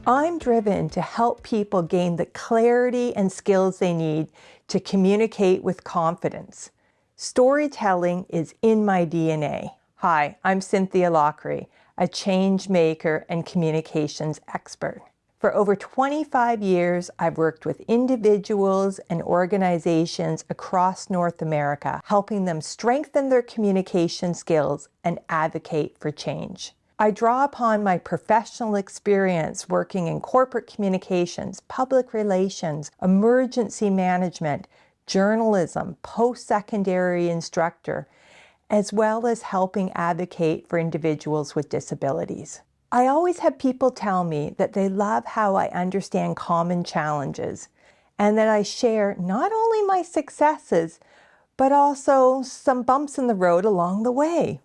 I'm driven to help people gain the clarity and skills they need to communicate with confidence. Storytelling is in my DNA. Hi, I'm Cynthia Lockrey, a change maker and communications expert. For over 25 years, I've worked with individuals and organizations across North America, helping them strengthen their communication skills and advocate for change. I draw upon my professional experience working in corporate communications, public relations, emergency management, journalism, post-secondary instructor, as well as helping advocate for individuals with disabilities. I always have people tell me that they love how I understand common challenges and that I share not only my successes, but also some bumps in the road along the way.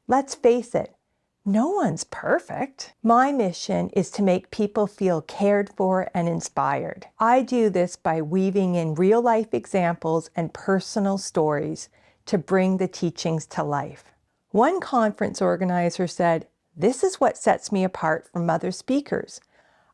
Let's face it, no one's perfect. My mission is to make people feel cared for and inspired. I do this by weaving in real-life examples and personal stories to bring the teachings to life. One conference organizer said, "This is what sets me apart from other speakers.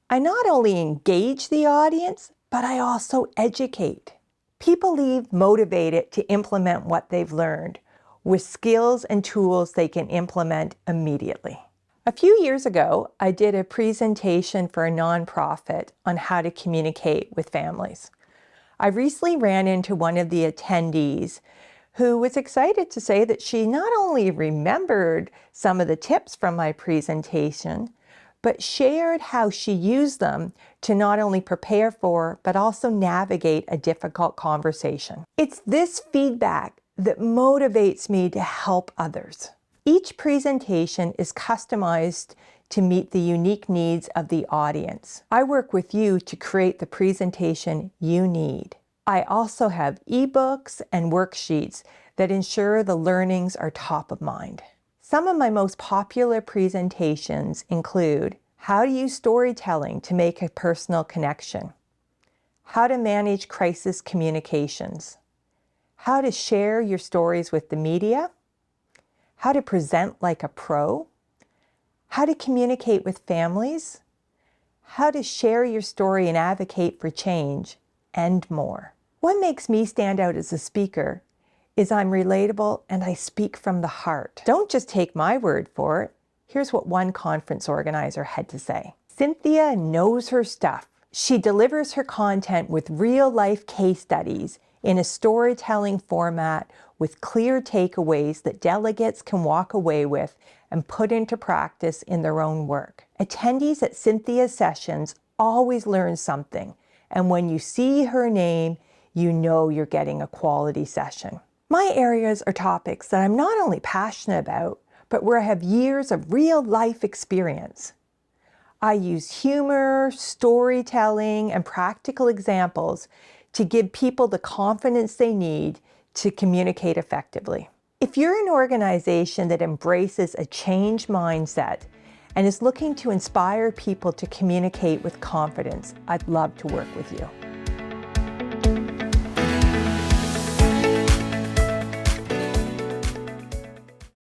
I not only engage the audience, but I also educate." People leave motivated to implement what they've learned, with skills and tools they can implement immediately. A few years ago, I did a presentation for a nonprofit on how to communicate with families. I recently ran into one of the attendees who was excited to say that she not only remembered some of the tips from my presentation, but shared how she used them to not only prepare for, but also navigate a difficult conversation. It's this feedback that motivates me to help others. Each presentation is customized to meet the unique needs of the audience. I work with you to create the presentation you need. I also have ebooks and worksheets that ensure the learnings are top of mind. Some of my most popular presentations include how to use storytelling to make a personal connection, how to manage crisis communications, how to share your stories with the media, how to present like a pro, how to communicate with families, how to share your story and advocate for change, and more. What makes me stand out as a speaker is I'm relatable and I speak from the heart. Don't just take my word for it. Here's what one conference organizer had to say. "Cynthia knows her stuff. She delivers her content with real-life case studies in a storytelling format with clear takeaways that delegates can walk away with and put into practice in their own work." Attendees at Cynthia's sessions always learn something, and when you see her name, you know you're getting a quality session. My areas are topics that I'm not only passionate about, but where I have years of real-life experience. I use humor, storytelling, and practical examples to give people the confidence they need to communicate effectively. If you're an organization that embraces a change mindset and is looking to inspire people to communicate with confidence, I'd love to work with you.